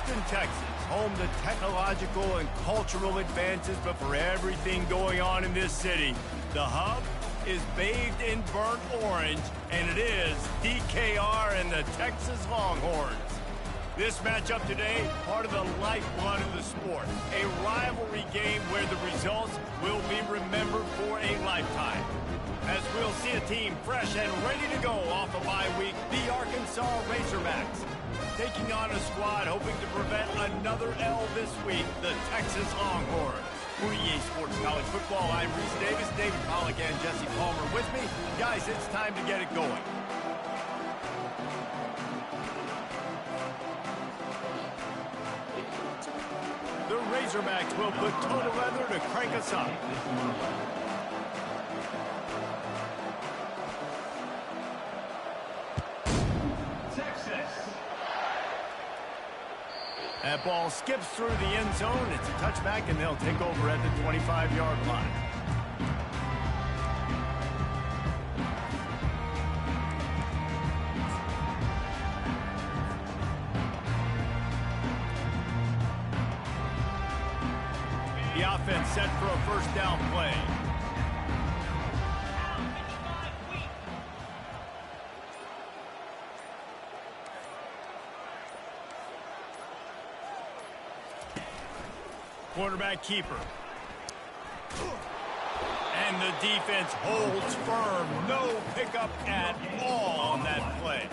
Houston, Texas, home to technological and cultural advances, but for everything going on in this city, the hub is bathed in burnt orange, and it is DKR and the Texas Longhorns. This matchup today, part of the lifeblood of the sport, a rivalry game where the results will be remembered for a lifetime. As we'll see a team fresh and ready to go off a bye week, the Arkansas Razorbacks taking on a squad hoping to prevent another L this week, the Texas Longhorns. For EA Sports College Football, I'm Reese Davis, David Pollack, and Jesse Palmer with me. Guys, it's time to get it going. The Razorbacks will put total leather to crank us up. That ball skips through the end zone. It's a touchback, and they'll take over at the 25-yard line. The offense set for a first down play. Quarterback keeper. And the defense holds firm. No pickup at all on that play.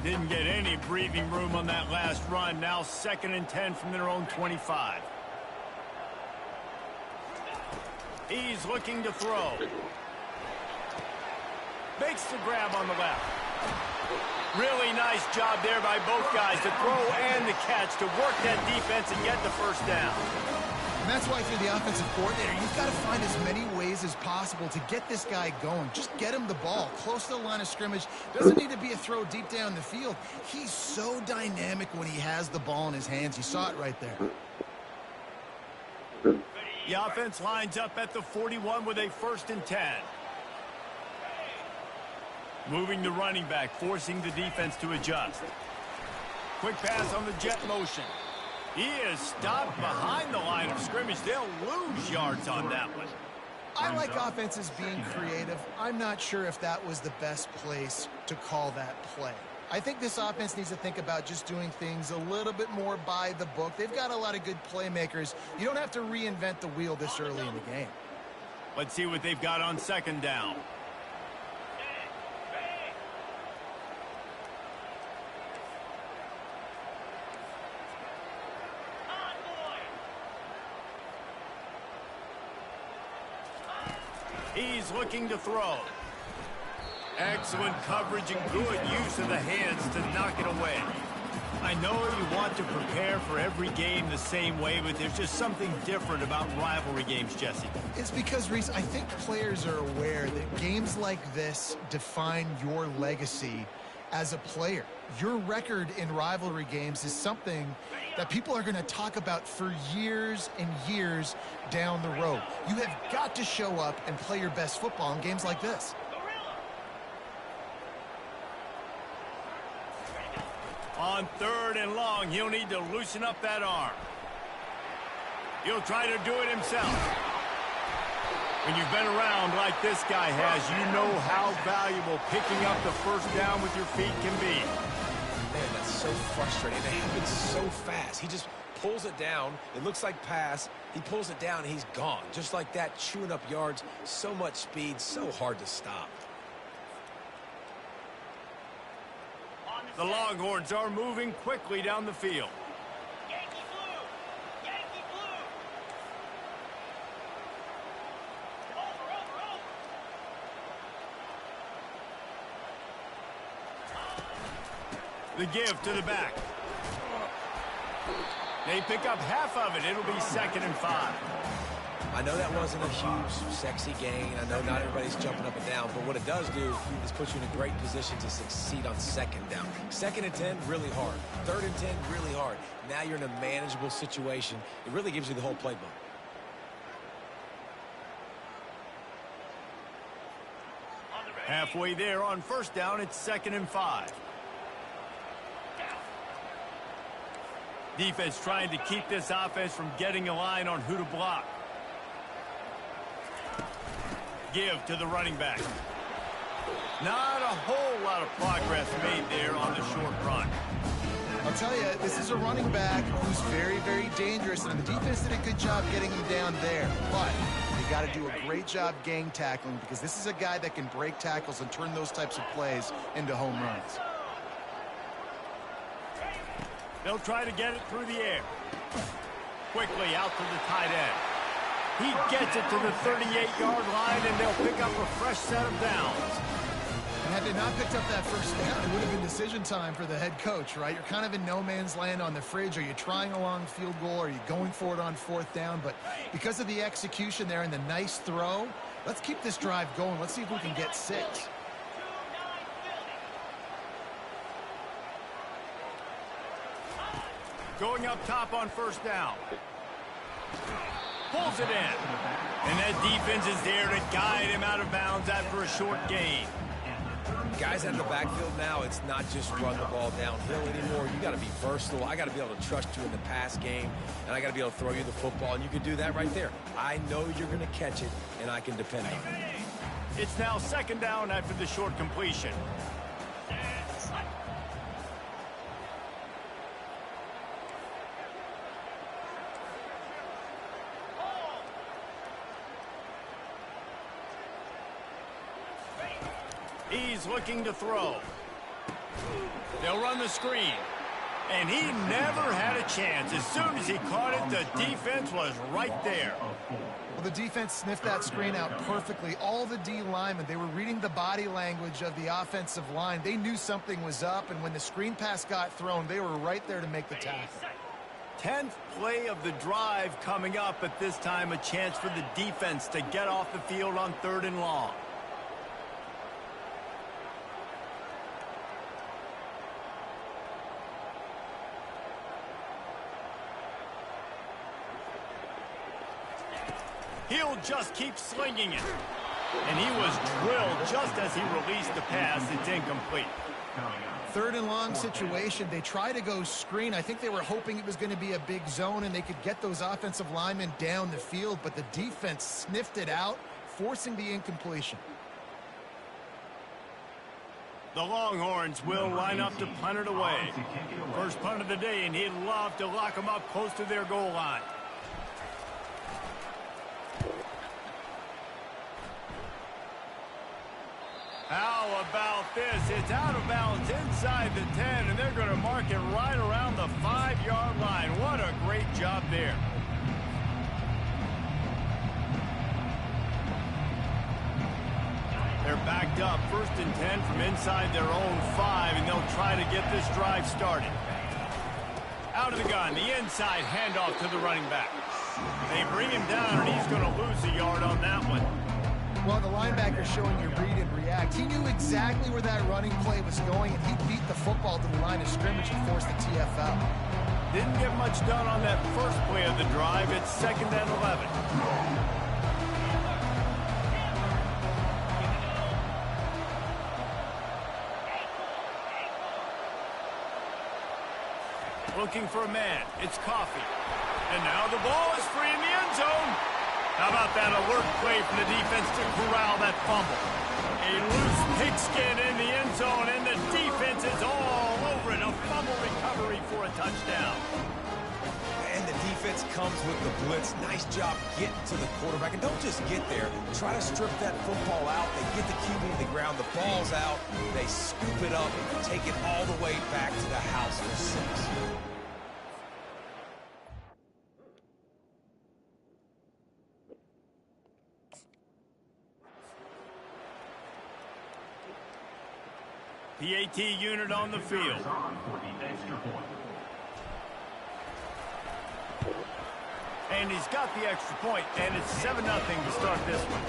Didn't get any breathing room on that last run. Now 2nd and 10 from their own 25. He's looking to throw. Makes the grab on the left. Really nice job there by both guys to throw and the catch to work that defense and get the first down. And that's why if you're the offensive coordinator, you've got to find as many ways as possible to get this guy going. Just get him the ball close to the line of scrimmage. Doesn't need to be a throw deep down the field. He's so dynamic when he has the ball in his hands. You saw it right there. The offense lines up at the 41 with a 1st and 10. Moving the running back, forcing the defense to adjust. Quick pass on the jet motion. He is stopped behind the line of scrimmage. They'll lose yards on that one. I like offenses being creative. I'm not sure if that was the best place to call that play. I think this offense needs to think about just doing things a little bit more by the book. They've got a lot of good playmakers. You don't have to reinvent the wheel this early in the game. Let's see what they've got on 2nd down. He's looking to throw. Excellent coverage and good use of the hands to knock it away. I know you want to prepare for every game the same way, but there's just something different about rivalry games, Jesse. It's because, Reese, I think players are aware that games like this define your legacy as a player. Your record in rivalry games is something that people are going to talk about for years and years down the road. You have got to show up and play your best football in games like this. On 3rd and long, he'll need to loosen up that arm. He'll try to do it himself. When you've been around like this guy has, you know how valuable picking up the first down with your feet can be. Man, that's so frustrating. It happens so fast. He just pulls it down. It looks like pass. He pulls it down, and he's gone. Just like that, chewing up yards. So much speed, so hard to stop. The Longhorns are moving quickly down the field. The give to the back. They pick up half of it. It'll be 2nd and 5. I know that wasn't a huge, sexy gain. I know not everybody's jumping up and down, but what it does do is put you in a great position to succeed on 2nd down. 2nd and 10, really hard. 3rd and 10, really hard. Now you're in a manageable situation. It really gives you the whole playbook. Halfway there on first down, it's 2nd and 5. Defense trying to keep this offense from getting a line on who to block. Give to the running back. Not a whole lot of progress made there on the short run. I'll tell you, this is a running back who's very, very dangerous, and the defense did a good job getting him down there. But you got to do a great job gang tackling, because this is a guy that can break tackles and turn those types of plays into home runs. They'll try to get it through the air. Quickly out to the tight end. He gets it to the 38-yard line, and they'll pick up a fresh set of downs. And had they not picked up that first down, it would have been decision time for the head coach, right? You're kind of in no man's land on the fridge. Are you trying a long field goal? Are you going for it on 4th down? But because of the execution there and the nice throw, let's keep this drive going. Let's see if we can get 6. Going up top on first down. Pulls it in. And that defense is there to guide him out of bounds after a short gain. Guys at the backfield now, it's not just run the ball downhill anymore. You got to be versatile. I got to be able to trust you in the pass game, and I got to be able to throw you the football, and you can do that right there. I know you're going to catch it, and I can depend on it. It's now 2nd down after the short completion. He's looking to throw. They'll run the screen. And he never had a chance. As soon as he caught it, the defense was right there. Well, the defense sniffed that screen out perfectly. All the D linemen, they were reading the body language of the offensive line. They knew something was up, and when the screen pass got thrown, they were right there to make the tackle. 10th play of the drive coming up, but this time a chance for the defense to get off the field on 3rd and long. He'll just keep slinging it. And he was drilled just as he released the pass. It's incomplete. 3rd and long situation. They try to go screen. I think they were hoping it was going to be a big zone and they could get those offensive linemen down the field, but the defense sniffed it out, forcing the incompletion. The Longhorns will line up to punt it away. First punt of the day, and he'd love to lock them up close to their goal line. How about this? It's out of bounds inside the 10, and they're going to mark it right around the 5-yard line. What a great job there. They're backed up, 1st and 10 from inside their own 5, and they'll try to get this drive started. Out of the gun, the inside handoff to the running back. They bring him down, and he's going to lose a yard on that one. Well, the linebacker showing you read and react. He knew exactly where that running play was going, and he beat the football to the line of scrimmage and forced the TFL. Didn't get much done on that first play of the drive. It's 2nd and 11. Looking for a man. It's Coffee. And now the ball is free in the end zone. How about that alert play from the defense to corral that fumble? A loose pigskin in the end zone, and the defense is all over it. A fumble recovery for a touchdown. And the defense comes with the blitz. Nice job getting to the quarterback. And don't just get there. Try to strip that football out. They get the QB to the ground. The ball's out. They scoop it up and take it all the way back to the house for 6. PAT unit on the field. And he's got the extra point, and it's 7-0 to start this one.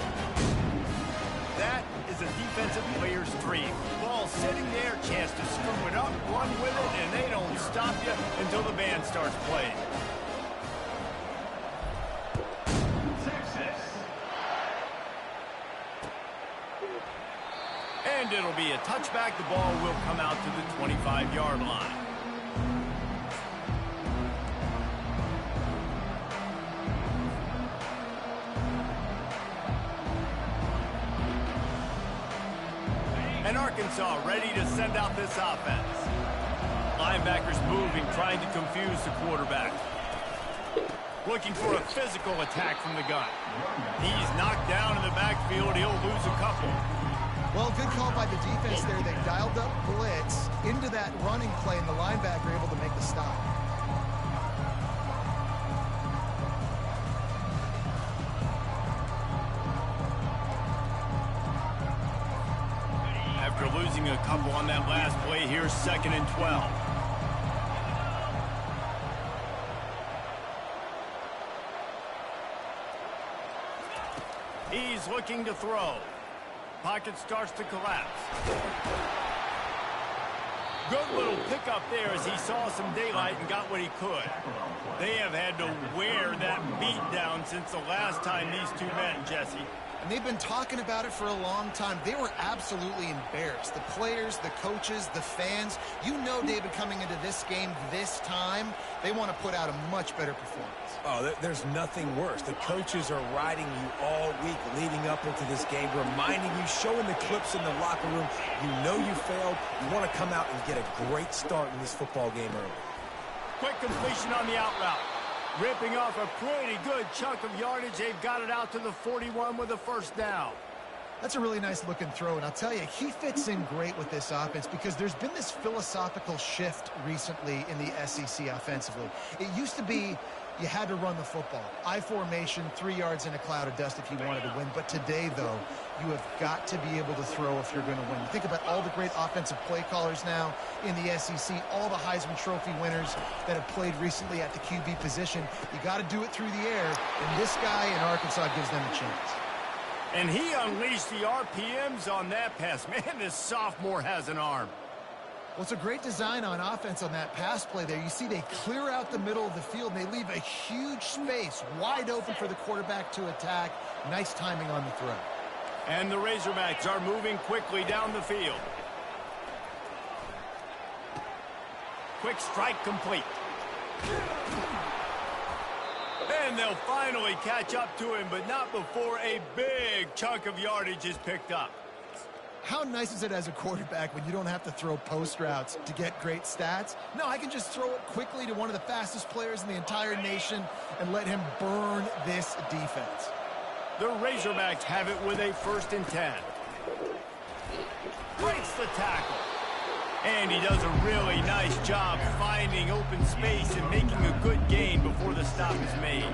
That is a defensive player's dream. Ball sitting there, chance to scoop it up, run with it, and they don't stop you until the band starts playing. And it'll be a touchback. The ball will come out to the 25-yard line. And Arkansas ready to send out this offense. Linebackers moving, trying to confuse the quarterback. Looking for a physical attack from the gun. He's knocked down in the backfield. He'll lose a couple. Well, good call by the defense there. They dialed up blitz into that running play, and the linebacker able to make the stop. After losing a couple on that last play, here's 2nd and 12. He's looking to throw. Pocket starts to collapse. Good little pickup there as he saw some daylight and got what he could. They have had to wear that beat down since the last time these two met, Jesse. And they've been talking about it for a long time. They were absolutely embarrassed. The players, the coaches, the fans. You know, David, coming into this game this time, they want to put out a much better performance. Oh, there's nothing worse. The coaches are riding you all week leading up into this game, reminding you, showing the clips in the locker room. You know you failed. You want to come out and get a great start in this football game early. Quick completion on the out route. Ripping off a pretty good chunk of yardage. They've got it out to the 41 with a first down. That's a really nice looking throw, and I'll tell you, he fits in great with this offense because there's been this philosophical shift recently in the SEC offensively. It used to be you had to run the football. I formation, 3 yards in a cloud of dust if you wanted to win. But today, though, you have got to be able to throw if you're going to win. You think about all the great offensive play callers now in the SEC, all the Heisman Trophy winners that have played recently at the QB position. You got to do it through the air, and this guy in Arkansas gives them a chance. And he unleashed the RPMs on that pass. Man, this sophomore has an arm. Well, it's a great design on offense on that pass play there. You see they clear out the middle of the field, and they leave a huge space wide open for the quarterback to attack. Nice timing on the throw. And the Razorbacks are moving quickly down the field. Quick strike complete. And they'll finally catch up to him, but not before a big chunk of yardage is picked up. How nice is it as a quarterback when you don't have to throw post routes to get great stats? No, I can just throw it quickly to one of the fastest players in the entire nation and let him burn this defense. The Razorbacks have it with a 1st and 10. Breaks the tackle. And he does a really nice job finding open space and making a good gain before the stop is made.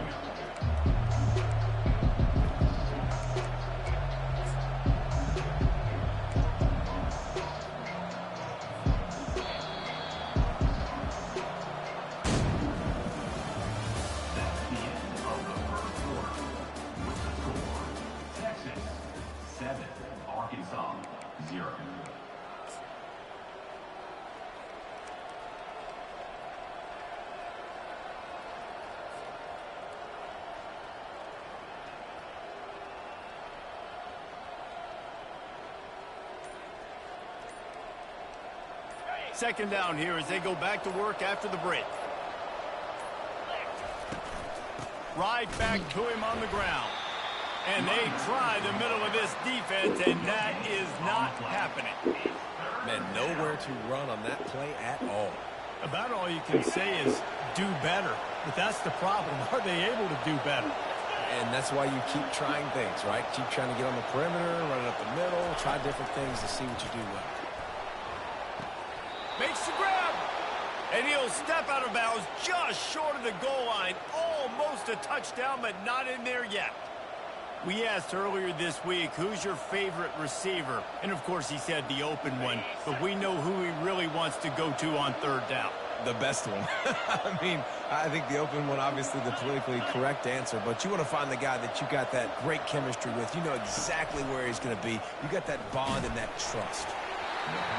Second down here as they go back to work after the break. Right back to him on the ground. And they try the middle of this defense, and that is not happening. Man, nowhere to run on that play at all. About all you can say is do better. But that's the problem. Are they able to do better? And that's why you keep trying things, right? Keep trying to get on the perimeter, run it up the middle, try different things to see what you do well. Makes the grab. And he'll step out of bounds just short of the goal line. Almost a touchdown, but not in there yet. We asked earlier this week, who's your favorite receiver? And, of course, he said the open one. But we know who he really wants to go to on 3rd down. The best one. I mean, I think the open one, obviously the politically correct answer, but you want to find the guy that you got that great chemistry with. You know exactly where he's going to be. You got that bond and that trust.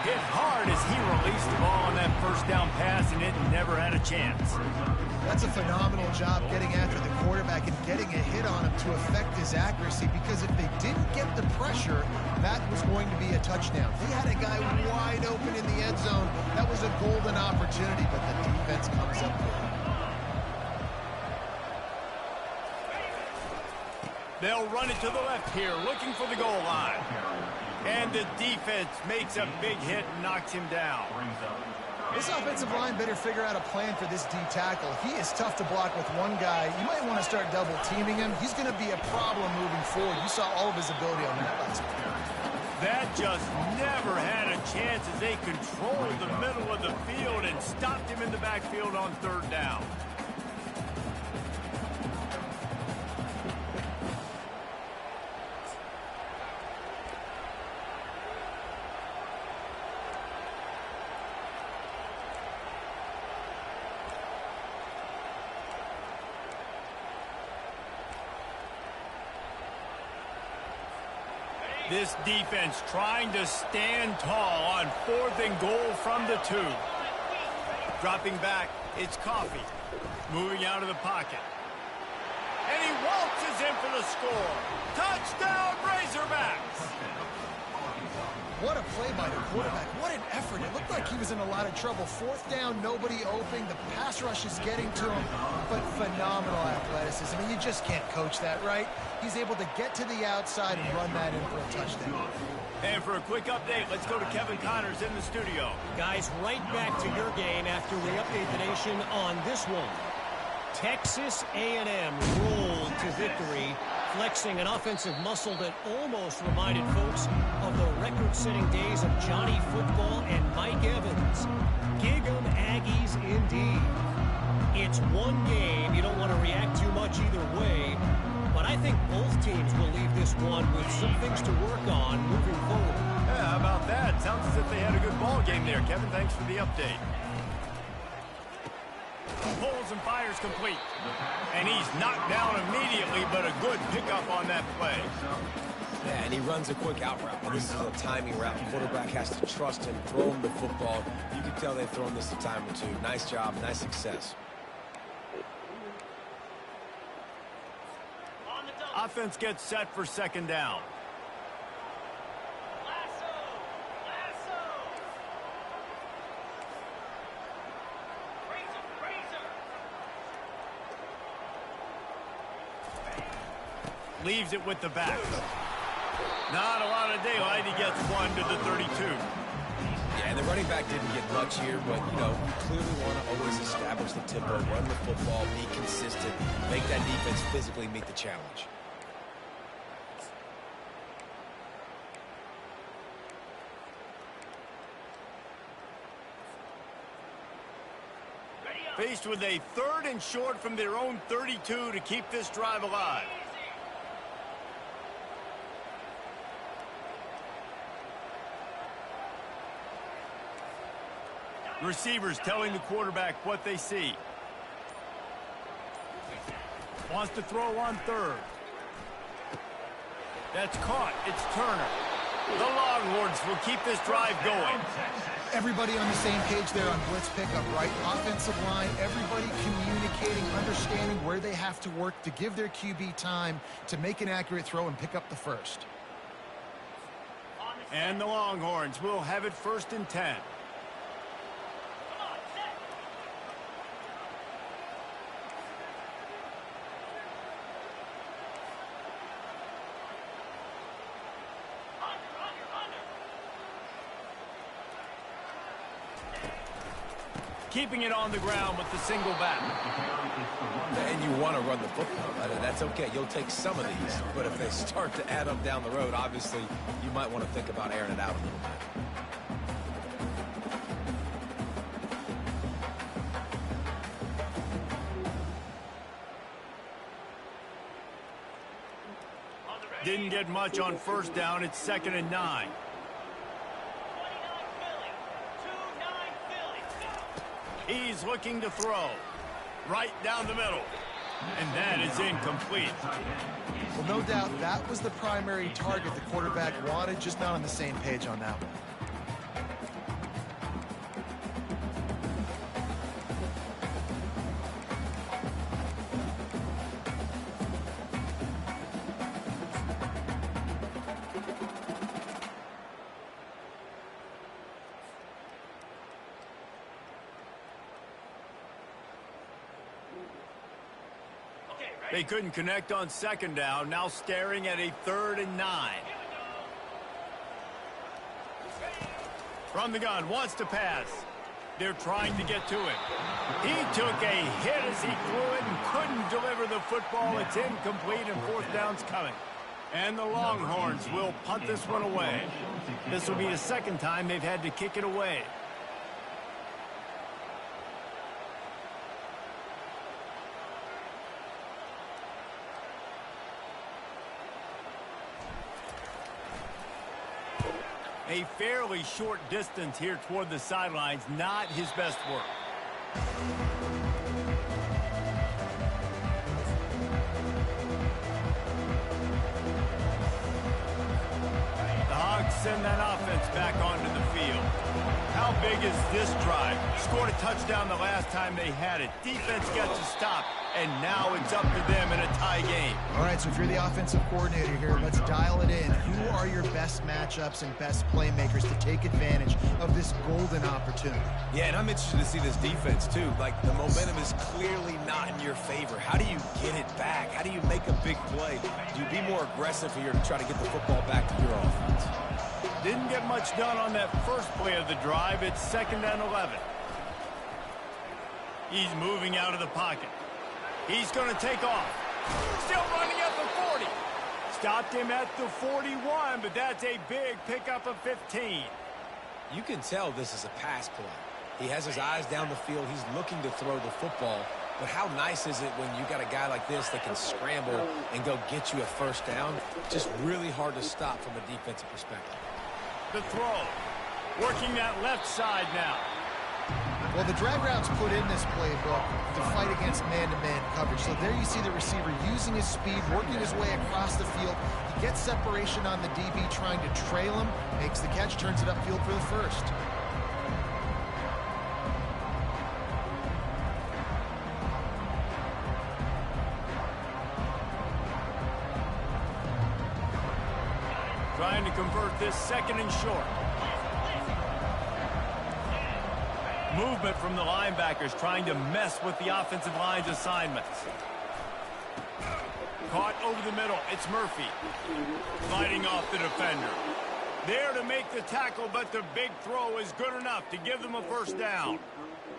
Hit hard as he released the ball on that first down pass, and it never had a chance. That's a phenomenal job getting after the quarterback and getting a hit on him to affect his accuracy, because if they didn't get the pressure, that was going to be a touchdown. They had a guy wide open in the end zone. That was a golden opportunity, but the defense comes up with it. They'll run it to the left here, looking for the goal line. And the defense makes a big hit and knocks him down. This offensive line better figure out a plan for this D tackle. He is tough to block with one guy. You might want to start double teaming him. He's going to be a problem moving forward. You saw all of his ability on that last play. That just never had a chance as they controlled the middle of the field and stopped him in the backfield on third down. This defense trying to stand tall on 4th and goal from the 2. Dropping back, it's Coffee. Moving out of the pocket. And he waltzes in for the score. Touchdown, Razorbacks! What a play by the quarterback. What an effort. It looked like he was in a lot of trouble. 4th down, nobody open. The pass rush is getting to him, but phenomenal athleticism. I mean, you just can't coach that, right? He's able to get to the outside and run that in for a touchdown. And for a quick update, let's go to Kevin Connors in the studio. Guys, right back to your game after we update the nation on this one. Texas A&M rolled to victory, flexing an offensive muscle that almost reminded folks of the record-setting days of Johnny Football and Mike Evans. Gig 'em Aggies indeed. It's one game. You don't want to react too much either way, but I think both teams will leave this one with some things to work on moving forward. Yeah, how about that? Sounds as if they had a good ball game there. Kevin, thanks for the update. Pulls and fires complete. And he's knocked down immediately, but a good pickup on that play. Yeah, and he runs a quick out route. This is a timing route. The quarterback has to trust him, throw him the football. You can tell they've thrown this a time or two. Nice job, nice success. Offense gets set for 2nd down. Leaves it with the back. Not a lot of daylight. He gets one to the 32. Yeah, and the running back didn't get much here, but, you know, you clearly want to always establish the tempo, run the football, be consistent, make that defense physically meet the challenge. Faced with a 3rd and short from their own 32 to keep this drive alive. Receivers telling the quarterback what they see. Wants to throw on 3rd. That's caught. It's Turner. The Longhorns will keep this drive going. Everybody on the same page there on blitz pickup, right? Offensive line, everybody communicating, understanding where they have to work to give their QB time to make an accurate throw and pick up the first. And the Longhorns will have it 1st and 10. Keeping it on the ground with the single back. And you want to run the football. That's okay. You'll take some of these. But if they start to add up down the road, obviously, you might want to think about airing it out a little bit. Didn't get much on 1st down. It's 2nd and 9. He's looking to throw. Right down the middle. And that is incomplete. Well, no doubt that was the primary target the quarterback wanted, just not on the same page on that one. They couldn't connect on second down, now staring at a 3rd and 9. From the gun, wants to pass. They're trying to get to it. He took a hit as he threw it and couldn't deliver the football. It's incomplete and 4th down's coming. And the Longhorns will punt this one away. This will be the 2nd time they've had to kick it away. A fairly short distance here toward the sidelines, not his best work. The Hogs send that offense back onto the field. How big is this drive? Scored a touchdown the last time they had it. Defense gets a stop, and now it's up to them in a tie game. All right, so if you're the offensive coordinator here, let's dial it in. Who are your best matchups and best playmakers to take advantage of this golden opportunity? Yeah, and I'm interested to see this defense, too. Like, the momentum is clearly not in your favor. How do you get it back? How do you make a big play? Do you be more aggressive here to try to get the football back to your offense? Didn't get much done on that first play of the drive. It's 2nd and 11. He's moving out of the pocket. He's going to take off. Still running at the 40. Stopped him at the 41, but that's a big pickup of 15. You can tell this is a pass play. He has his eyes down the field. He's looking to throw the football. But how nice is it when you got a guy like this that can scramble and go get you a 1st down? Just really hard to stop from a defensive perspective. The throw. Working that left side now. Well, the drag routes put in this playbook to fight against man-to-man coverage. So there you see the receiver using his speed, working his way across the field. He gets separation on the DB, trying to trail him, makes the catch, turns it upfield for the 1st. Trying to convert this 2nd and short. Movement from the linebackers trying to mess with the offensive line's assignments. Caught over the middle. It's Murphy. Fighting off the defender. There to make the tackle, but the big throw is good enough to give them a 1st down.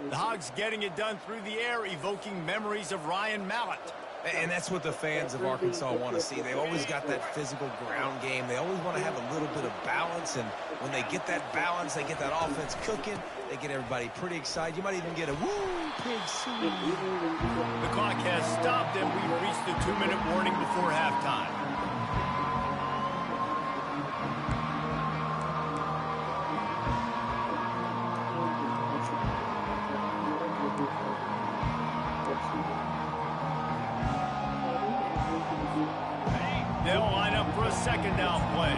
The Hogs getting it done through the air, evoking memories of Ryan Mallett. And that's what the fans of Arkansas want to see. They've always got that physical ground game. They always want to have a little bit of balance, and when they get that balance, they get that offense cooking, they get everybody pretty excited. You might even get a woo, pig soup. The clock has stopped, and we've reached the 2-minute warning before halftime. They'll line up for a 2nd down play.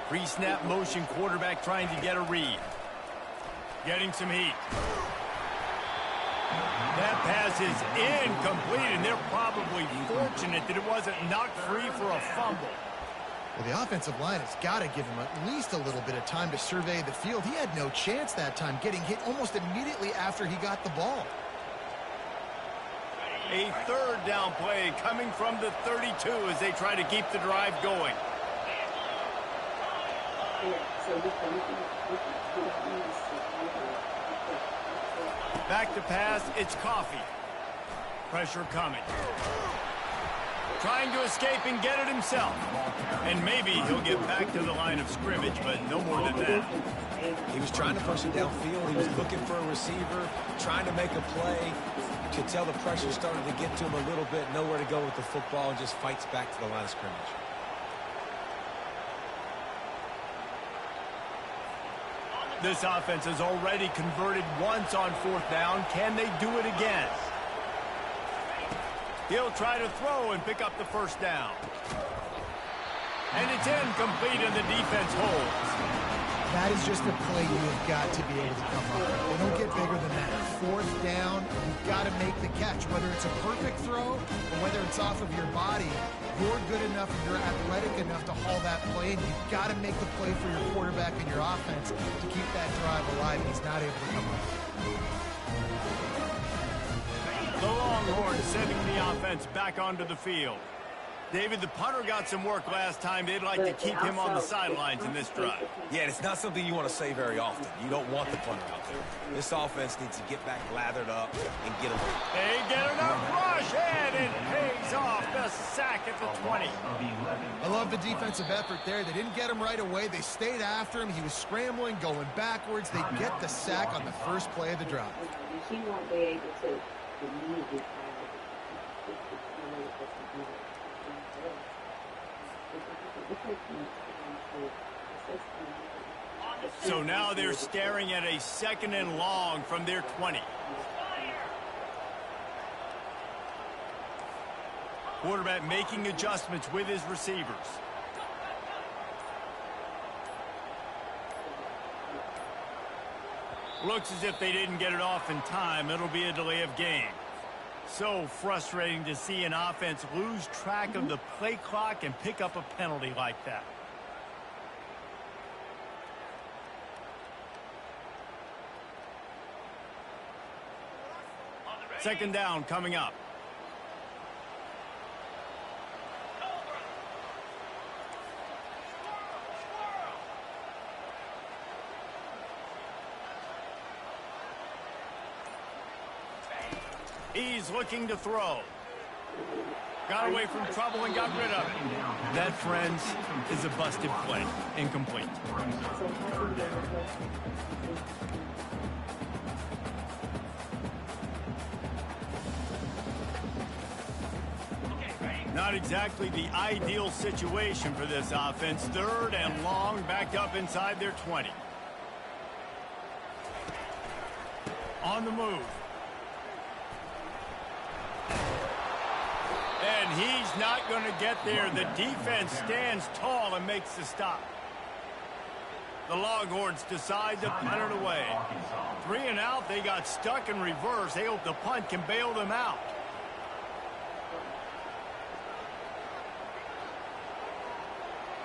Pre-snap motion quarterback trying to get a read. Getting some heat. That pass is incomplete, and they're probably fortunate that it wasn't knocked free for a fumble. Well, the offensive line has got to give him at least a little bit of time to survey the field. He had no chance that time, getting hit almost immediately after he got the ball. A 3rd down play coming from the 32 as they try to keep the drive going. Back to pass, it's Coffee. Pressure coming. Trying to escape and get it himself. And maybe he'll get back to the line of scrimmage, but no more than that. He was trying to push it downfield. He was looking for a receiver, trying to make a play. You could tell the pressure started to get to him a little bit, nowhere to go with the football, and just fights back to the line of scrimmage. This offense has already converted once on 4th down. Can they do it again? He'll try to throw and pick up the 1st down. And it's incomplete, and the defense holds. That is just a play you have got to be able to come up with. They don't get bigger than that. Fourth down, you've got to make the catch. Whether it's a perfect throw or whether it's off of your body, you're good enough and you're athletic enough to haul that play, and you've got to make the play for your quarterback and your offense to keep that drive alive, and he's not able to come up. The Longhorns sending the offense back onto the field. David, the punter got some work last time. They'd like to keep him on the sidelines in this drive. Yeah, it's not something you want to say very often. You don't want the punter out there. This offense needs to get back lathered up and get him. They get enough rush, and it pays off. The sack at the 20. I love the defensive effort there. They didn't get him right away. They stayed after him. He was scrambling, going backwards. They get the sack on the first play of the drive. She won't be able to believe it. So now they're staring at a 2nd and long from their 20. Quarterback making adjustments with his receivers. Looks as if they didn't get it off in time. It'll be a delay of game. So frustrating to see an offense lose track of the play clock and pick up a penalty like that. Second down coming up. He's looking to throw. Got away from trouble and got rid of it. That, friends, is a busted play. Incomplete. Not exactly the ideal situation for this offense. 3rd and long, backed up inside their 20. On the move. And he's not going to get there. The defense stands tall and makes the stop. The Longhorns decide to punt it away. 3 and out, they got stuck in reverse. They hope the punt can bail them out.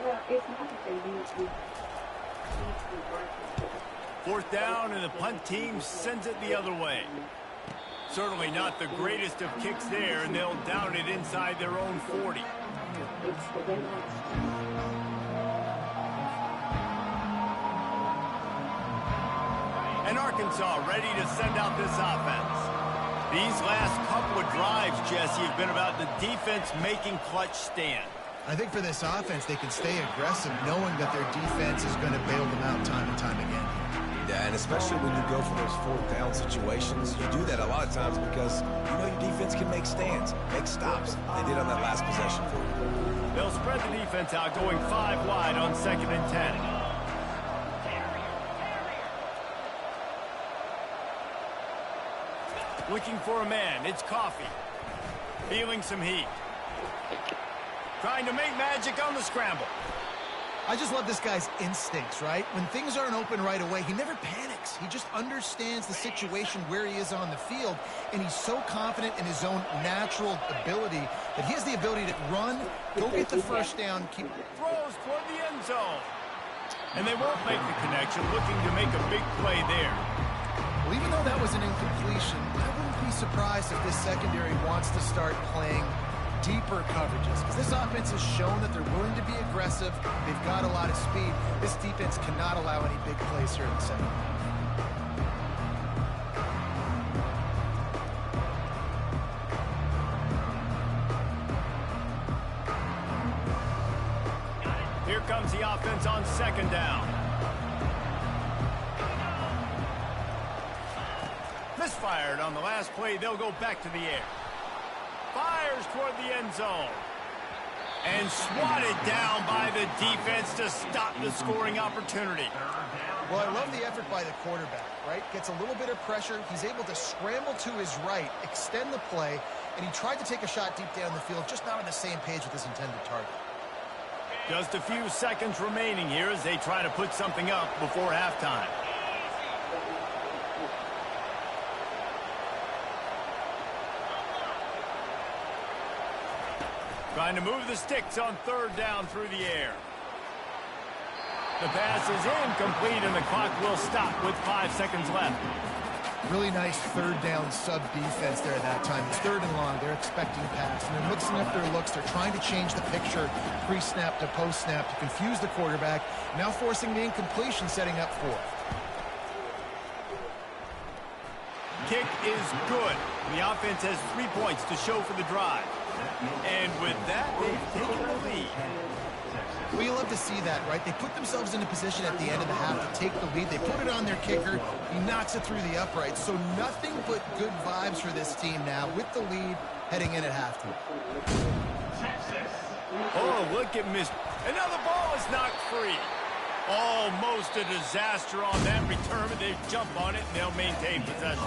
Well, it's not that they need to. 4th down, and the punt team sends it the other way. Certainly not the greatest of kicks there, and they'll down it inside their own 40. And Arkansas ready to send out this offense. These last couple of drives, Jesse, have been about the defense making clutch stand. I think for this offense, they can stay aggressive knowing that their defense is going to bail them out time and time again. Yeah, and especially when you go for those 4th down situations, you do that a lot of times because you know your defense can make stands, make stops. They did on that last possession for you. They'll spread the defense out, going 5 wide on 2nd and 10. Looking for a man. It's Coffee. Feeling some heat. Trying to make magic on the scramble. I just love this guy's instincts, right? When things aren't open right away, he never panics. He just understands the situation where he is on the field, and he's so confident in his own natural ability that he has the ability to run, go get the first down, keep... Throws toward the end zone. And they won't make the connection, looking to make a big play there. Well, even though that was an incompletion, I wouldn't be surprised if this secondary wants to start playing deeper coverages, because this offense has shown that they're willing to be aggressive. They've got a lot of speed. This defense cannot allow any big plays here in the second half. Here comes the offense on 2nd down. Misfired on the last play. They'll go back to the air. Fires toward the end zone. And swatted down by the defense to stop the scoring opportunity. Well, I love the effort by the quarterback, right? Gets a little bit of pressure. He's able to scramble to his right, extend the play, and he tried to take a shot deep down the field, just not on the same page with his intended target. Just a few seconds remaining here as they try to put something up before halftime. Trying to move the sticks on third down through the air. The pass is incomplete, and the clock will stop with 5 seconds left. Really nice third down sub defense there that time. It's third and long. They're expecting a pass, and they're mixing up their looks. They're trying to change the picture pre-snap to post-snap to confuse the quarterback, now forcing the incompletion, setting up fourth. Kick is good. The offense has 3 points to show for the drive. And with that, they've taken the lead. Well, you love to see that, right? They put themselves in a position at the end of the half to take the lead. They put it on their kicker. He knocks it through the uprights. So nothing but good vibes for this team now with the lead heading in at halftime. Oh, look at Miss. Another ball is knocked free. Almost a disaster on that return, but they jump on it and they'll maintain possession.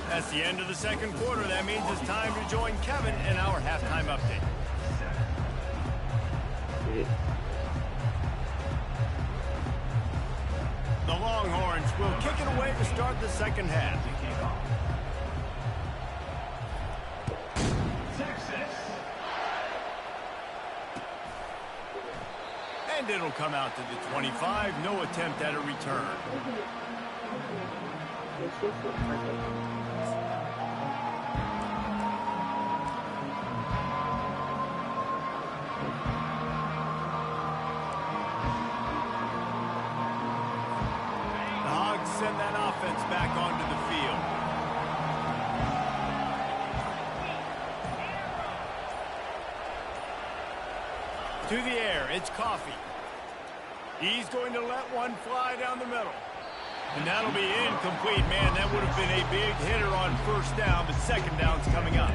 That's the end of the second quarter. That means it's time to join Kevin in our halftime update. The Longhorns will kick it away to start the second half. And it'll come out to the 25. No attempt at a return. Send that offense back onto the field. To the air, it's Coffee. He's going to let one fly down the middle. And that'll be incomplete. Man, that would have been a big hitter on first down, but second down's coming up.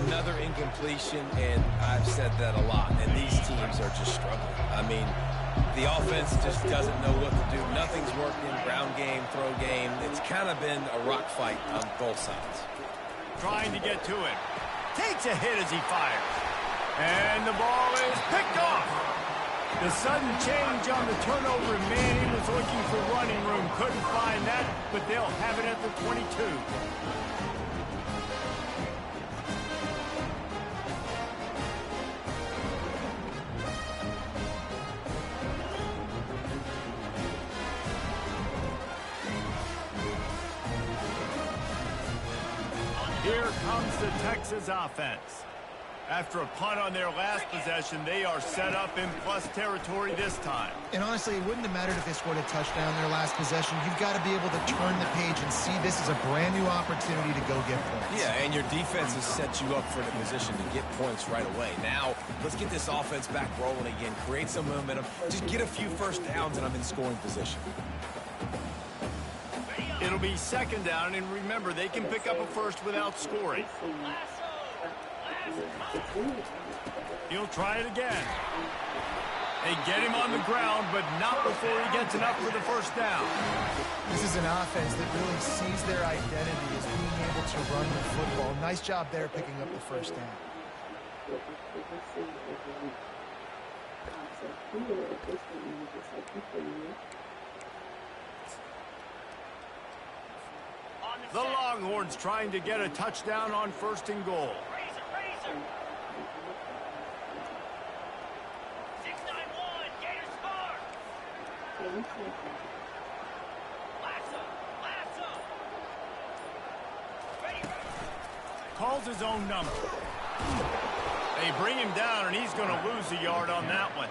Another incompletion, and I've said that a lot, and these teams are just struggling. I mean, the offense just doesn't know what to do. Nothing's working. Ground game, throw game. It's kind of been a rock fight on both sides. Trying to get to it. Takes a hit as he fires. And the ball is picked off. The sudden change on the turnover, and man, he was looking for running room. Couldn't find that, but they'll have it at the 22. Here comes the Texas offense. After a punt on their last possession, they are set up in plus territory this time. And honestly, it wouldn't have mattered if they scored a touchdown their last possession. You've got to be able to turn the page and see this as a brand new opportunity to go get points. Yeah, and your defense has set you up for the position to get points right away. Now, let's get this offense back rolling again, create some momentum, just get a few first downs, and I'm in scoring position. It'll be second down, and remember, they can pick up a first without scoring. He'll try it again. They get him on the ground, but not before he gets enough for the first down. This is an offense that really sees their identity as being able to run the football. Nice job there picking up the first down. The Longhorns trying to get a touchdown on first and goal. 691, Gators score. Lasso. Calls his own number. They bring him down, and he's going to lose a yard on that one.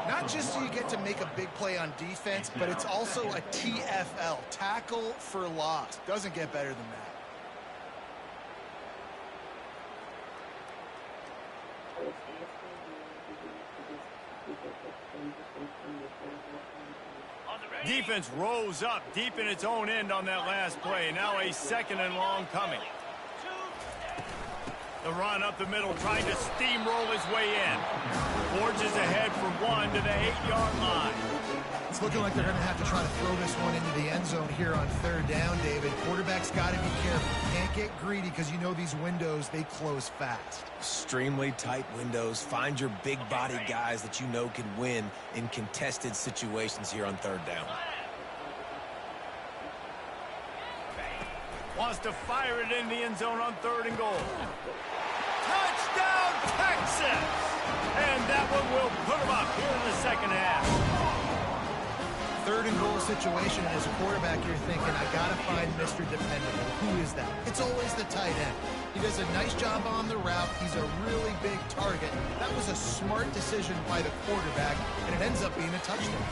Not just do you get to make a big play on defense, but it's also a TFL, tackle for loss. Doesn't get better than that. Defense rose up deep in its own end on that last play. Now a second and long coming. The run up the middle, trying to steamroll his way in. Forges ahead for one to the 8-yard line. It's looking like they're going to have to try to throw this one into the end zone here on third down, David. Quarterback's got to be careful. Can't get greedy because you know these windows, they close fast. Extremely tight windows. Find your big body guys that you know can win in contested situations here on third down. Wants to fire it in the end zone on 3rd and goal. Touchdown, Texas! And that one will put them up here in the second half. 3rd and goal situation, and as a quarterback, you're thinking, I got to find Mr. Dependable. Who is that? It's always the tight end. He does a nice job on the route. He's a really big target. That was a smart decision by the quarterback, and it ends up being a touchdown.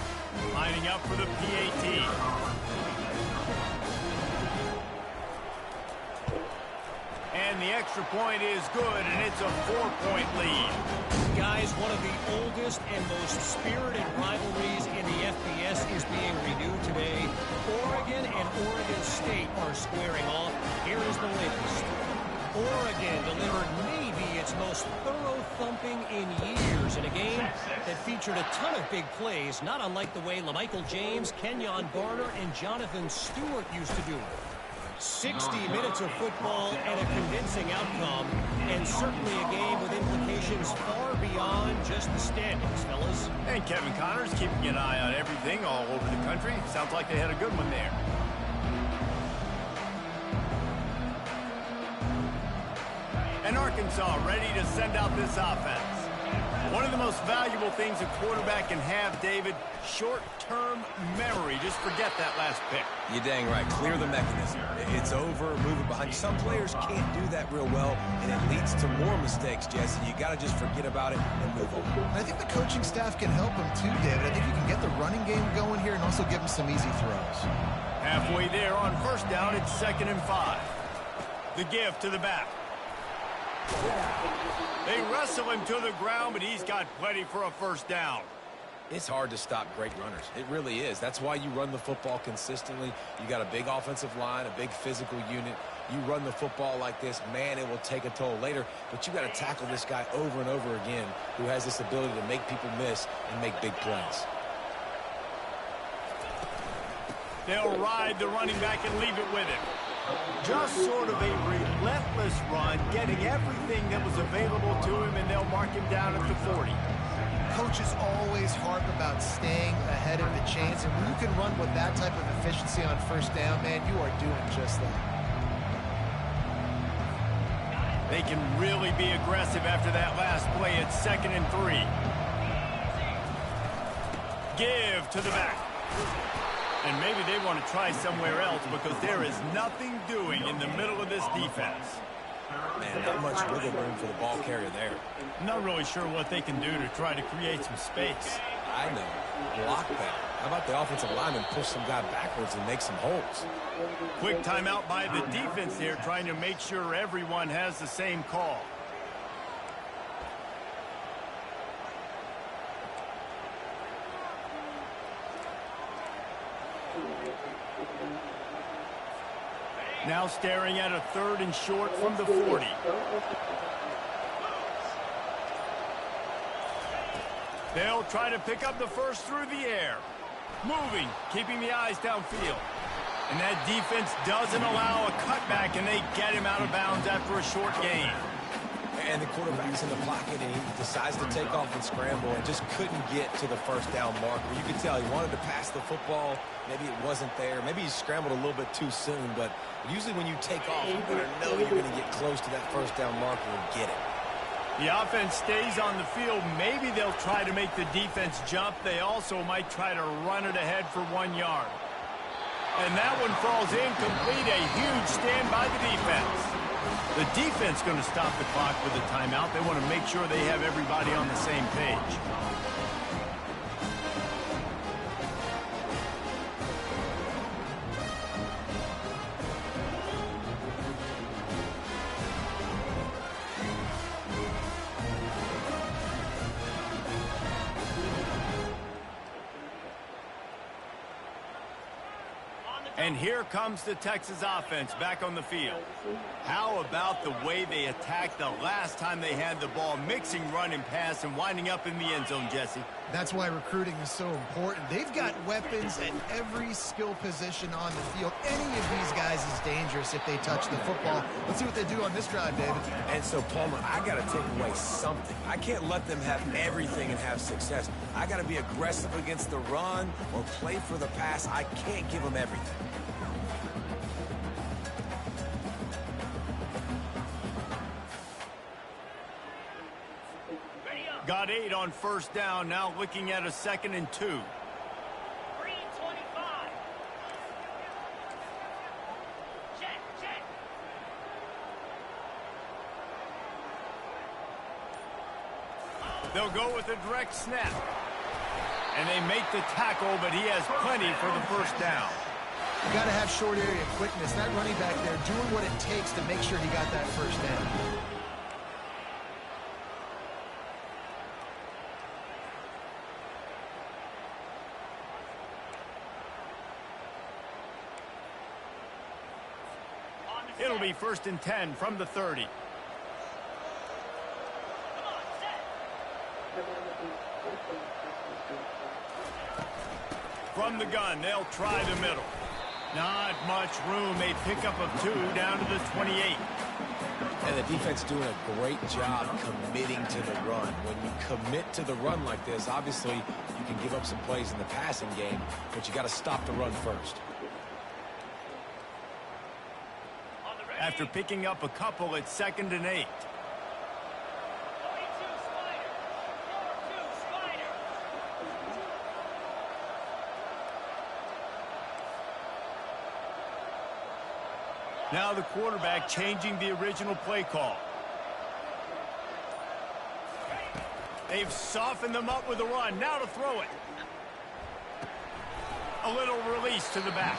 Lining up for the PAT. And the extra point is good, and it's a 4-point lead. Guys, one of the oldest and most spirited rivalries in the FBS is being renewed today. Oregon and Oregon State are squaring off. Here is the latest. Oregon delivered maybe its most thorough thumping in years in a game that featured a ton of big plays, not unlike the way LaMichael James, Kenyon Garner, and Jonathan Stewart used to do it. 60 minutes of football and a convincing outcome, and certainly a game with implications far beyond just the standings, fellas. And Kevin Connors keeping an eye on everything all over the country. Sounds like they had a good one there. And Arkansas ready to send out this offense. One of the most valuable things a quarterback can have, David, short-term memory. Just forget that last pick. You're dang right. Clear the mechanism. It's over, move it behind you. Some players can't do that real well, and it leads to more mistakes, Jesse. You got to just forget about it and move on. I think the coaching staff can help him too, David. I think you can get the running game going here and also give him some easy throws. Halfway there on 1st down, it's 2nd and 5. The give to the back. They wrestle him to the ground, but he's got plenty for a 1st down. It's hard to stop great runners. It really is. That's why you run the football consistently. You got a big offensive line, a big physical unit. You run the football like this, man, it will take a toll later. But you got to tackle this guy over and over again who has this ability to make people miss and make big plays. They'll ride the running back and leave it with him. Just sort of a relentless run, getting everything that was available to him, and they'll mark him down at the 40. Coaches always harp about staying ahead of the chains, and when you can run with that type of efficiency on 1st down, man, you are doing just that. They can really be aggressive after that last play. It's 2nd and 3. Give to the back. And maybe they want to try somewhere else because there is nothing doing in the middle of this defense. Man, not much wiggle room for the ball carrier there. Not really sure what they can do to try to create some space. I know. Block that. How about the offensive lineman push some guy backwards and make some holes? Quick timeout by the defense there, trying to make sure everyone has the same call. Now staring at a 3rd and short from the 40. They'll try to pick up the 1st through the air. Moving, keeping the eyes downfield. And that defense doesn't allow a cutback, and they get him out of bounds after a short gain. And the quarterback's in the pocket, and he decides to take off and scramble and just couldn't get to the 1st down marker. You could tell he wanted to pass the football. Maybe it wasn't there. Maybe he scrambled a little bit too soon. But usually when you take off, you're going to know you're going to get close to that 1st down marker and get it. The offense stays on the field. Maybe they'll try to make the defense jump. They also might try to run it ahead for 1 yard. And that one falls incomplete. A huge stand by the defense. The defense going to stop the clock with a timeout. They want to make sure they have everybody on the same page. And here comes the Texas offense back on the field. How about the way they attacked the last time they had the ball, mixing run and pass and winding up in the end zone, Jesse? That's why recruiting is so important. They've got weapons at every skill position on the field. Any of these guys is dangerous if they touch the football. Let's see what they do on this drive, David. And so, Palmer, I got to take away something. I can't let them have everything and have success. I got to be aggressive against the run or play for the pass. I can't give them everything. Got 8 on first down, now looking at a 2nd and 2. 3:25. Check. They'll go with a direct snap. And they make the tackle, but he has plenty for the first down. You got to have short area quickness. That running back there doing what it takes to make sure he got that first down. It'll be 1st and 10 from the 30. From the gun, they'll try the middle. Not much room. A pickup of 2 down to the 28. And the defense doing a great job committing to the run. When you commit to the run like this, obviously you can give up some plays in the passing game, but you got to stop the run first. After picking up a couple, it's 2nd and 8. 42 Spider. 42 Spider. Now the quarterback changing the original play call. They've softened them up with a run. Now to throw it. A little release to the back.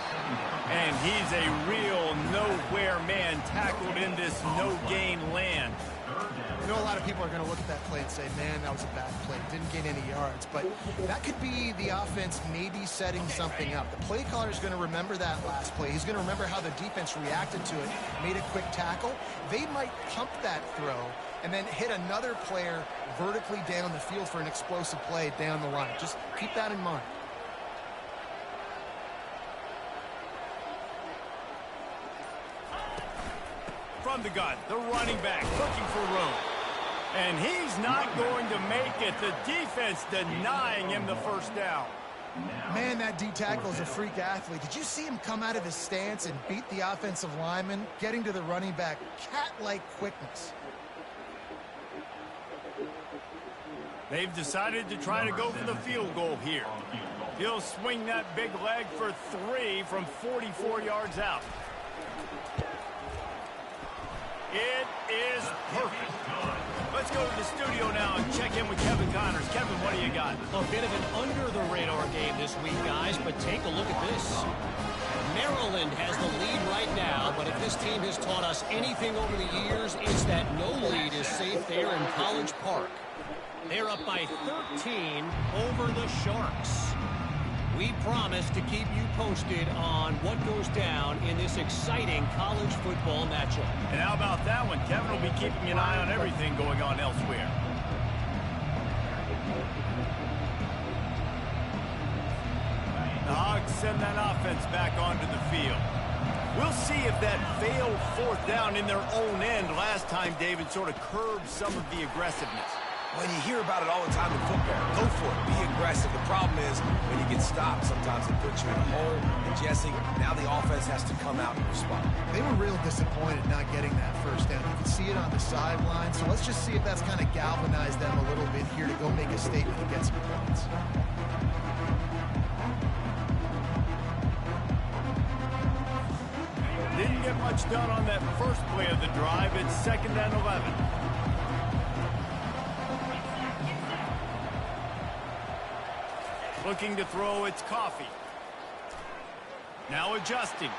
And he's a real nowhere man tackled in this no-gain land. I know a lot of people are going to look at that play and say, man, that was a bad play. Didn't gain any yards. But that could be the offense maybe setting something up. The play caller is going to remember that last play. He's going to remember how the defense reacted to it, made a quick tackle. They might pump that throw and then hit another player vertically down the field for an explosive play down the line. Just keep that in mind. From the gun, the running back looking for room. And he's not going to make it. The defense denying him the first down. Man, that D-tackle is a freak athlete. Did you see him come out of his stance and beat the offensive lineman, getting to the running back? Cat-like quickness. They've decided to try to go for the field goal here. He'll swing that big leg for 3 from 44 yards out. It is perfect. Let's go to the studio now and check in with Kevin Connors. Kevin, what do you got? A bit of an under-the-radar game this week, guys, but take a look at this. Maryland has the lead right now, but if this team has taught us anything over the years, it's that no lead is safe there in College Park. They're up by 13 over the Sharks. We promise to keep you posted on what goes down in this exciting college football matchup. And how about that one? Kevin will be keeping an eye on everything going on elsewhere. The Hogs send that offense back onto the field. We'll see if that failed 4th down in their own end last time, David, sort of curbed some of the aggressiveness. When you hear about it all the time in football, go for it. Be aggressive. The problem is when you get stopped, sometimes it puts you in a hole. And Jesse, now the offense has to come out and respond. They were real disappointed not getting that first down. You can see it on the sideline. So let's just see if that's kind of galvanized them a little bit here to go make a statement and get some points. Didn't get much done on that first play of the drive. It's 2nd and 11. Looking to throw, it's Coffee. Now adjusting.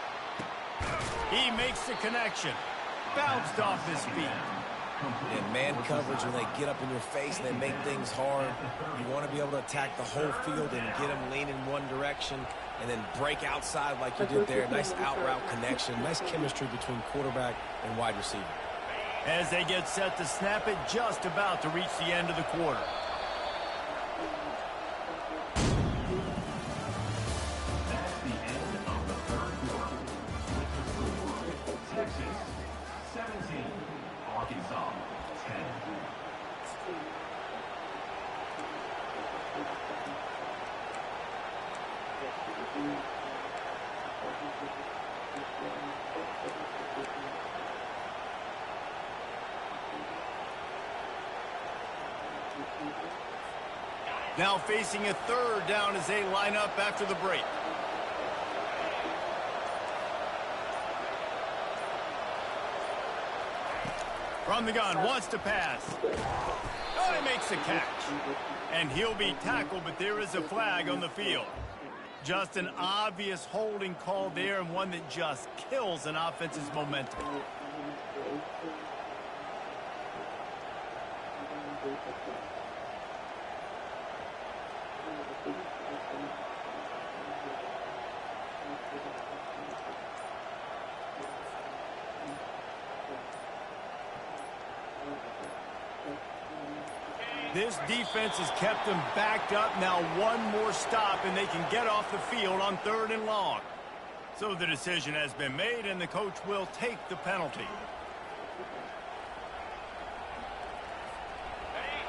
He makes the connection. Bounced off his feet. And man coverage, when they get up in your face and they make things hard, you want to be able to attack the whole field and get them leaning one direction and then break outside like you did there. Nice out route connection, nice chemistry between quarterback and wide receiver. As they get set to snap it, just about to reach the end of the quarter. That's the end of the third quarter. Texas 17, Arkansas 10. Now facing a third down as they line up after the break. From the gun, wants to pass. Oh, he makes the catch. And he'll be tackled, but there is a flag on the field. Just an obvious holding call there, and one that just kills an offense's momentum. This defense has kept them backed up. Now one more stop, and they can get off the field on 3rd and long. So the decision has been made, and the coach will take the penalty.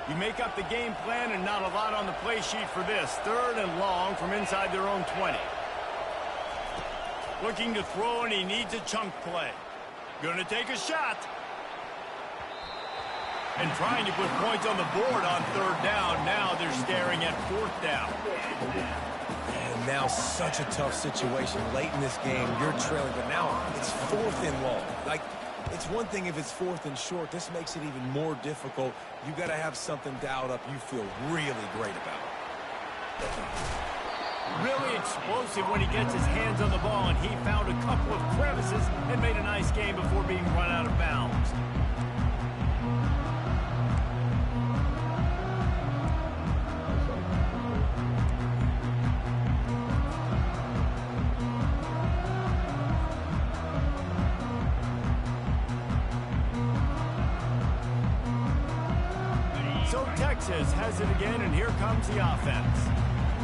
You make up the game plan, and not a lot on the play sheet for this. 3rd and long from inside their own 20. Looking to throw, and he needs a chunk play. Gonna take a shot. And trying to put points on the board on 3rd down. Now they're staring at 4th down. And now such a tough situation. Late in this game, you're trailing, but now it's 4th and long. Like, it's one thing if it's 4th and short. This makes it even more difficult. You got to have something dialed up you feel really great about. Really explosive when he gets his hands on the ball, and he found a couple of crevices and made a nice game before being run out of bounds. So Texas has it again, and here comes the offense.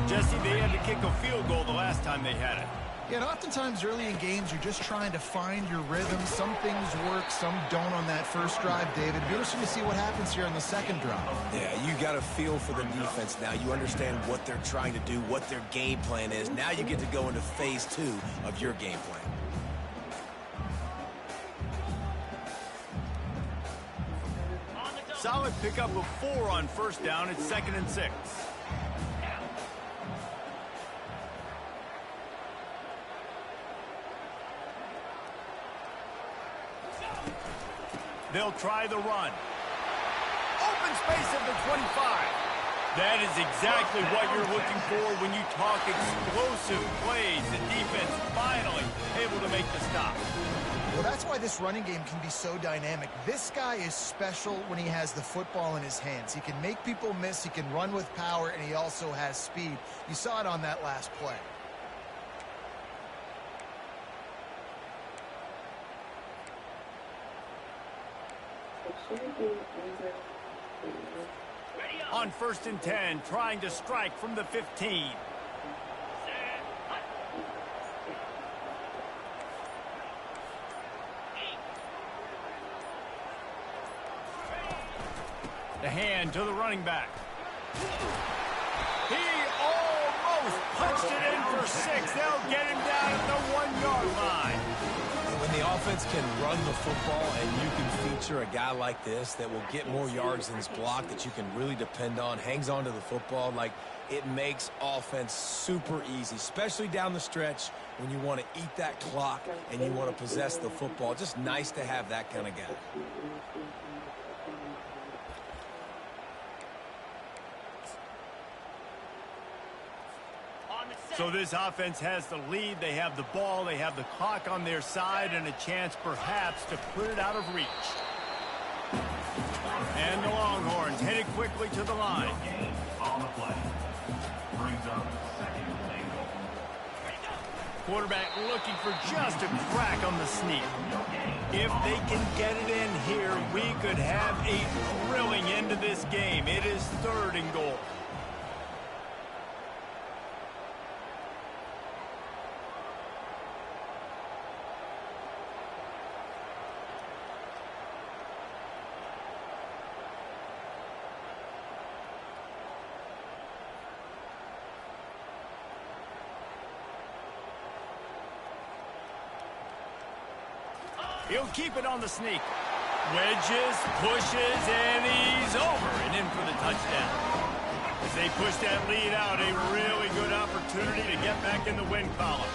Jesse, they had to kick a field goal the last time they had it. Yeah, and oftentimes early in games, you're just trying to find your rhythm. Some things work, some don't on that first drive, David. It'll be interesting to see what happens here on the second drive. Yeah, you got a feel for the defense now. You understand what they're trying to do, what their game plan is. Now you get to go into phase 2 of your game plan. Solid pickup of 4 on 1st down. It's 2nd and 6. They'll try the run. Open space at the 25. That is exactly what you're looking for when you talk explosive plays. The defense finally able to make the stop. Well, that's why this running game can be so dynamic. This guy is special when he has the football in his hands. He can make people miss, he can run with power, and he also has speed. You saw it on that last play. On 1st and 10, trying to strike from the 15. The hand to the running back. He almost punched it in for 6. They'll get him down at the 1-yard line. When the offense can run the football and you can feature a guy like this that will get more yards than his block, that you can really depend on, hangs on to the football, like, it makes offense super easy, especially down the stretch when you want to eat that clock and you want to possess the football. Just nice to have that kind of guy. So this offense has the lead. They have the ball. They have the clock on their side and a chance perhaps to put it out of reach. And the Longhorns headed quickly to the line. On the play. Brings up second and goal. Quarterback looking for just a crack on the sneak. If they can get it in here, we could have a thrilling end to this game. It is 3rd and goal. He'll keep it on the sneak. Wedges, pushes, and he's over and in for the touchdown. As they push that lead out, a really good opportunity to get back in the win column.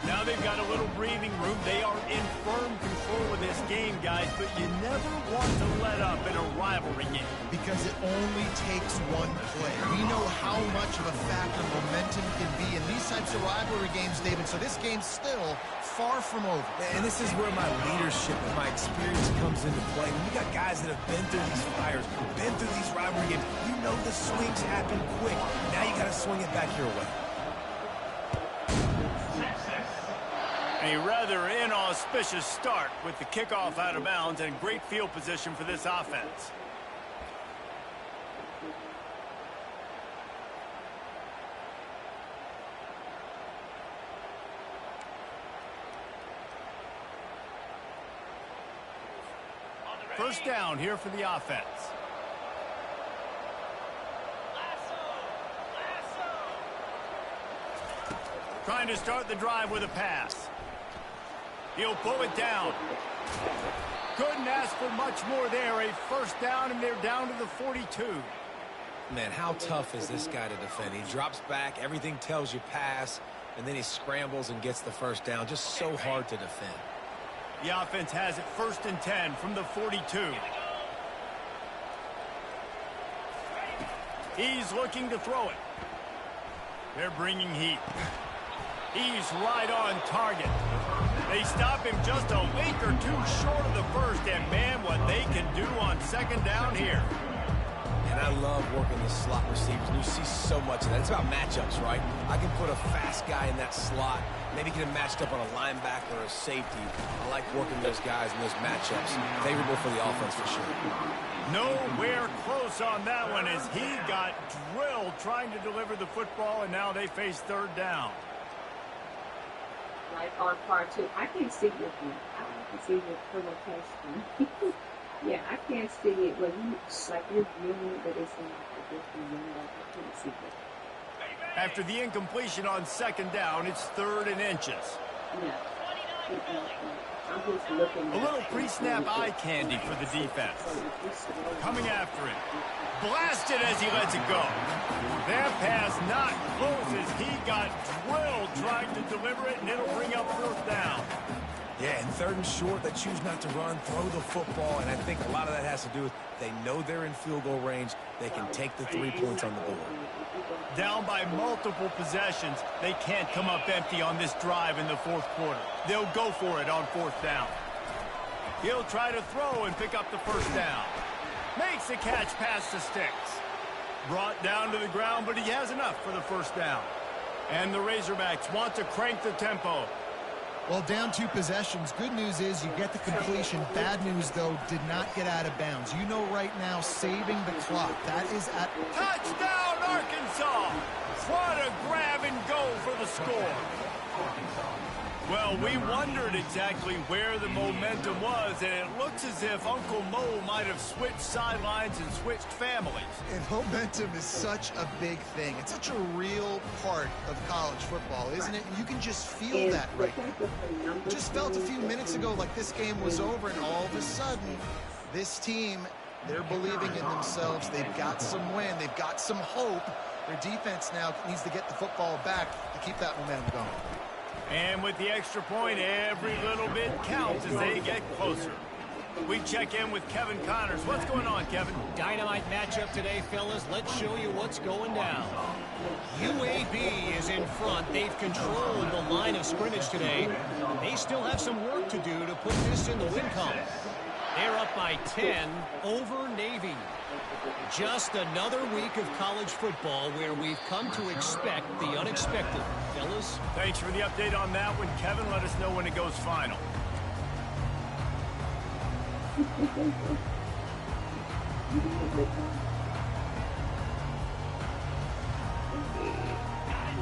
Now they've got a little breathing room. They are in firm control of this game, guys, but you never want to let up in a rivalry game. Because it only takes one play. We know how much of a factor momentum can be in these types of rivalry games, David, so this game's still far from over. And this is where my leadership and my experience comes into play. When you got guys that have been through these fires, been through these rivalry games, you know the swings happen quick. Now you got to swing it back your way. A rather inauspicious start with the kickoff out of bounds and great field position for this offense. First down here for the offense. Trying to start the drive with a pass. He'll pull it down. Couldn't ask for much more there. A first down, and they're down to the 42. Man, how tough is this guy to defend? He drops back, everything tells you pass, and then he scrambles and gets the first down. Just so hard to defend. The offense has it 1st and 10 from the 42. He's looking to throw it. They're bringing heat. He's right on target. They stop him just a week or two short of the first, and man, what they can do on 2nd down here. And I love working the slot receivers. You see so much of that. It's about matchups, right? I can put a fast guy in that slot, maybe get him matched up on a linebacker or a safety. I like working those guys in those matchups. Favorable for the offense for sure. Nowhere close on that one as he got drilled trying to deliver the football, and now they face 3rd down. Like on part 2, I can't see with you. I can see your provocation. Yeah, I can't see it. Well, you're viewing it, but it's in a different window. I can't see it. After the incompletion on 2nd down, it's 3rd and inches. Yeah. I'm just looking. A little pre-snap eye candy for the defense. Coming after it. Blasted as he lets it go. That pass not close as he got drilled trying to deliver it, and it'll bring up 4th down. Yeah, and 3rd and short, they choose not to run, throw the football, and I think a lot of that has to do with they know they're in field goal range. They can take the 3 points on the board. Down by multiple possessions, they can't come up empty on this drive in the 4th quarter. They'll go for it on 4th down. He'll try to throw and pick up the 1st down. Makes the catch past the sticks. Brought down to the ground, but he has enough for the 1st down. And the Razorbacks want to crank the tempo. Well, down 2 possessions. Good news is you get the completion. Bad news, though, did not get out of bounds. You know right now, saving the clock. That is at... Touchdown, Arkansas! What a grab and go for the score. Well, we wondered exactly where the momentum was, and it looks as if Uncle Mo might have switched sidelines and switched families. And momentum is such a big thing. It's such a real part of college football, isn't it? And you can just feel that right now. Just felt a few minutes ago like this game was over, and all of a sudden, this team, they're believing in themselves. They've got some win. They've got some hope. Their defense now needs to get the football back to keep that momentum going. And with the extra point, every little bit counts as they get closer. We check in with Kevin Connors. What's going on, Kevin? Dynamite matchup today, fellas. Let's show you what's going down. UAB is in front. They've controlled the line of scrimmage today. They still have some work to do to put this in the win column. They're up by 10 over Navy. Just another week of college football where we've come to expect the unexpected. Fellas? Thanks for the update on that one, Kevin. Let us know when it goes final.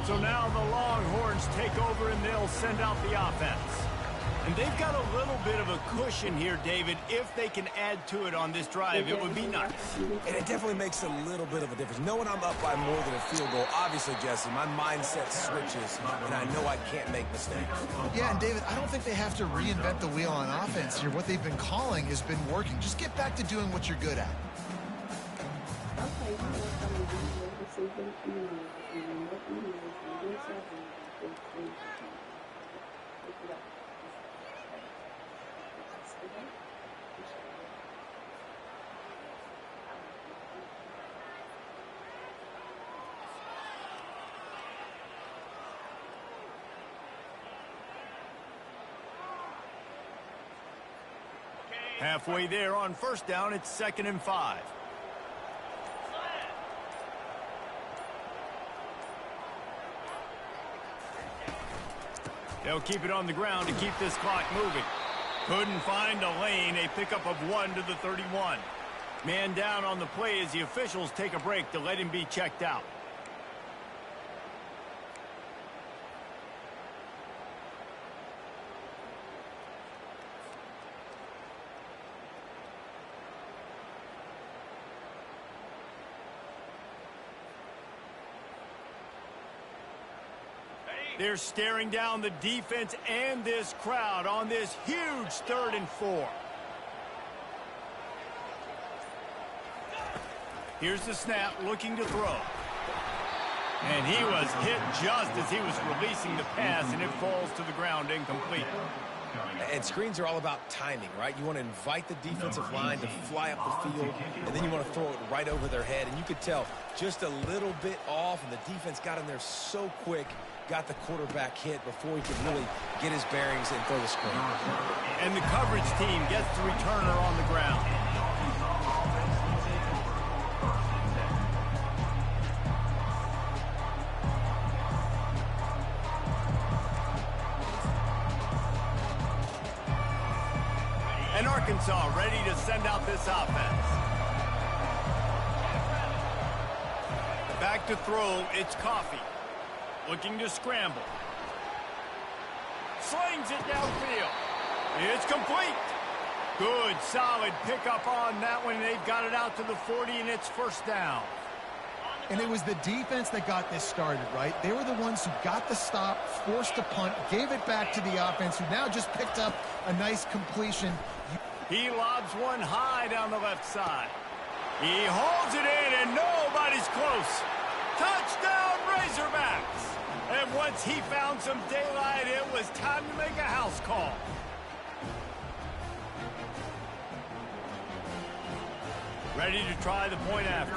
So now the Longhorns take over and they'll send out the offense. And they've got a little bit of a cushion here, David. If they can add to it on this drive, it would be nice. And it definitely makes a little bit of a difference. Knowing I'm up by more than a field goal, obviously, Jesse, my mindset switches, and I know I can't make mistakes. Yeah, and David, I don't think they have to reinvent the wheel on offense here. What they've been calling has been working. Just get back to doing what you're good at. Halfway there on first down, it's 2nd and 5. They'll keep it on the ground to keep this clock moving. Couldn't find a lane, a pickup of 1 to the 31. Man down on the play as the officials take a break to let him be checked out. They're staring down the defense and this crowd on this huge 3rd and 4. Here's the snap, looking to throw. And he was hit just as he was releasing the pass, and it falls to the ground incomplete. And screens are all about timing, right? You want to invite the defensive line to fly up the field, and then you want to throw it right over their head. And you could tell just a little bit off, and the defense got in there so quick, got the quarterback hit before he could really get his bearings and throw the screen. And the coverage team gets the returner on the ground. And Arkansas ready to send out this offense. Back to throw, it's Coffee. Looking to scramble. Slings it downfield. It's complete. Good, solid pickup on that one. They've got it out to the 40, and it's first down. And it was the defense that got this started, right? They were the ones who got the stop, forced a punt, gave it back to the offense, who now just picked up a nice completion. He lobs one high down the left side. He holds it in, and nobody's close. Touchdown, Razorbacks! And once he found some daylight, it was time to make a house call. Ready to try the point after.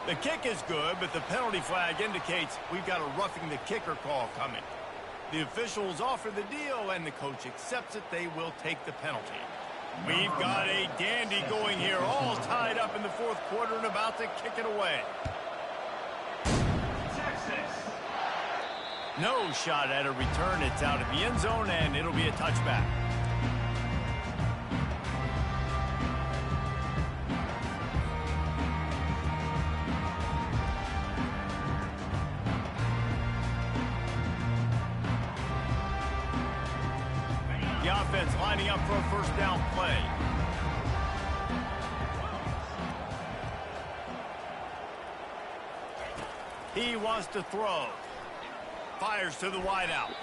The kick is good, but the penalty flag indicates we've got a roughing the kicker call coming. The officials offer the deal, and the coach accepts it. They will take the penalty. We've got a dandy going here, all tied up in the 4th quarter and about to kick it away. No shot at a return. It's out of the end zone, and it'll be a touchback. The offense lining up for a first down play. He wants to throw. Fires to the wideout.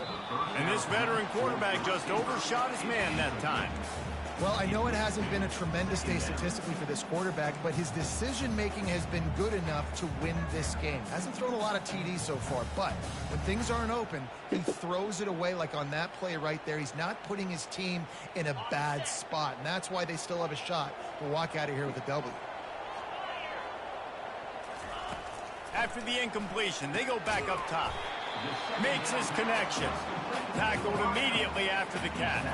And this veteran quarterback just overshot his man that time. Well, I know it hasn't been a tremendous day statistically for this quarterback, but his decision-making has been good enough to win this game. Hasn't thrown a lot of TDs so far, but when things aren't open, he throws it away like on that play right there. He's not putting his team in a bad spot, and that's why they still have a shot to walk out of here with a W. After the incompletion, they go back up top. Makes his connection. Tackled immediately after the catch.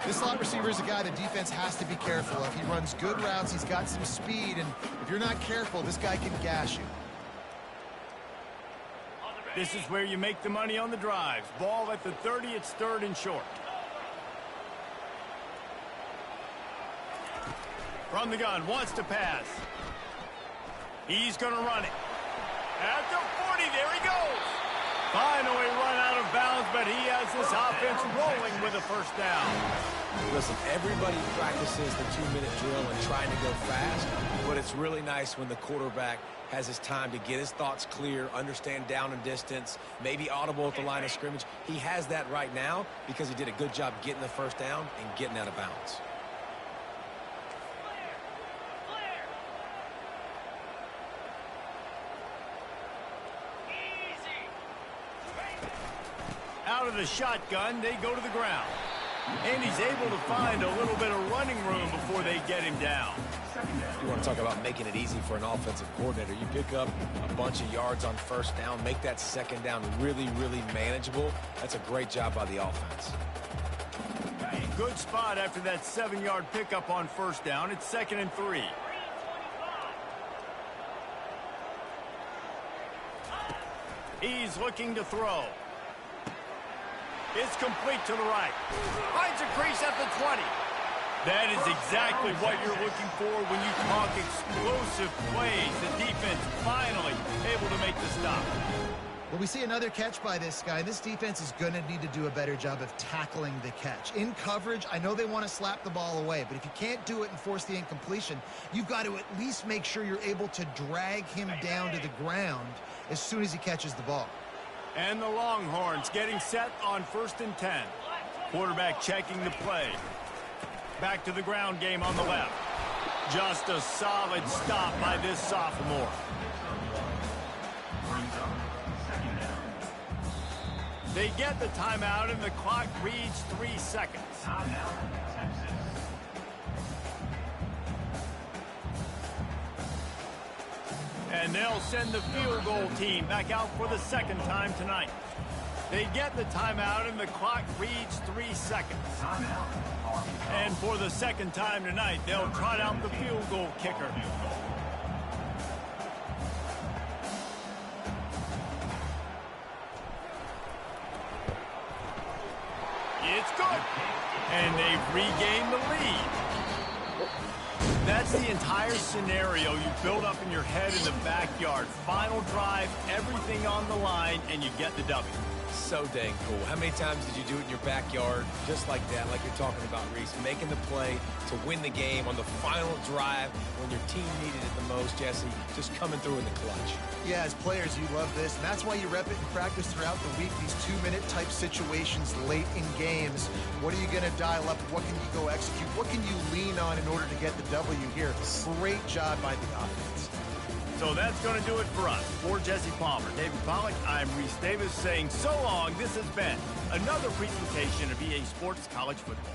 This slot receiver is a guy the defense has to be careful of. He runs good routes. He's got some speed, and if you're not careful, this guy can gash you. This is where you make the money on the drives. Ball at the 30, it's 3rd and short. From the gun, wants to pass. He's going to run it. At the 40, there he goes. Finally run out of bounds, but he has this offense rolling with a first down. Listen, everybody practices the 2-minute drill and trying to go fast, but it's really nice when the quarterback has his time to get his thoughts clear, understand down and distance, maybe audible at the line of scrimmage. He has that right now because he did a good job getting the first down and getting out of bounds. Out of the shotgun, they go to the ground. And he's able to find a little bit of running room before they get him down. You want to talk about making it easy for an offensive coordinator. You pick up a bunch of yards on first down, make that second down really, really manageable. That's a great job by the offense. Good spot after that 7-yard pickup on first down. It's 2nd and 3. He's looking to throw. It's complete to the right. Finds a crease at the 20. That is exactly what you're looking for when you talk explosive plays. The defense finally able to make the stop. Well, we see another catch by this guy. This defense is going to need to do a better job of tackling the catch. In coverage, I know they want to slap the ball away, but if you can't do it and force the incompletion, you've got to at least make sure you're able to drag him down to the ground as soon as he catches the ball. And the Longhorns getting set on 1st and 10. Quarterback checking the play. Back to the ground game on the left. Just a solid stop by this sophomore. They get the timeout and the clock reads 3 seconds. And they'll send the field goal team back out for the 2nd time tonight. They get the timeout and the clock reads 3 seconds. And for the 2nd time tonight, they'll trot out the field goal kicker. It's good. And they've regained the lead. That's the entire scenario you build up in your head in the backyard. Final drive, everything on the line, and you get the W. So dang cool. How many times did you do it in your backyard just like that, like you're talking about, Reese, making the play to win the game on the final drive when your team needed it the most, Jesse, just coming through in the clutch. Yeah, as players, you love this, and that's why you rep it in practice throughout the week, these 2-minute type situations late in games. What are you going to dial up? What can you go execute? What can you lean on in order to get the W here? Great job by the offense. So that's going to do it for us. For Jesse Palmer, David Pollack, I'm Reese Davis saying so long. This has been another presentation of EA Sports College Football.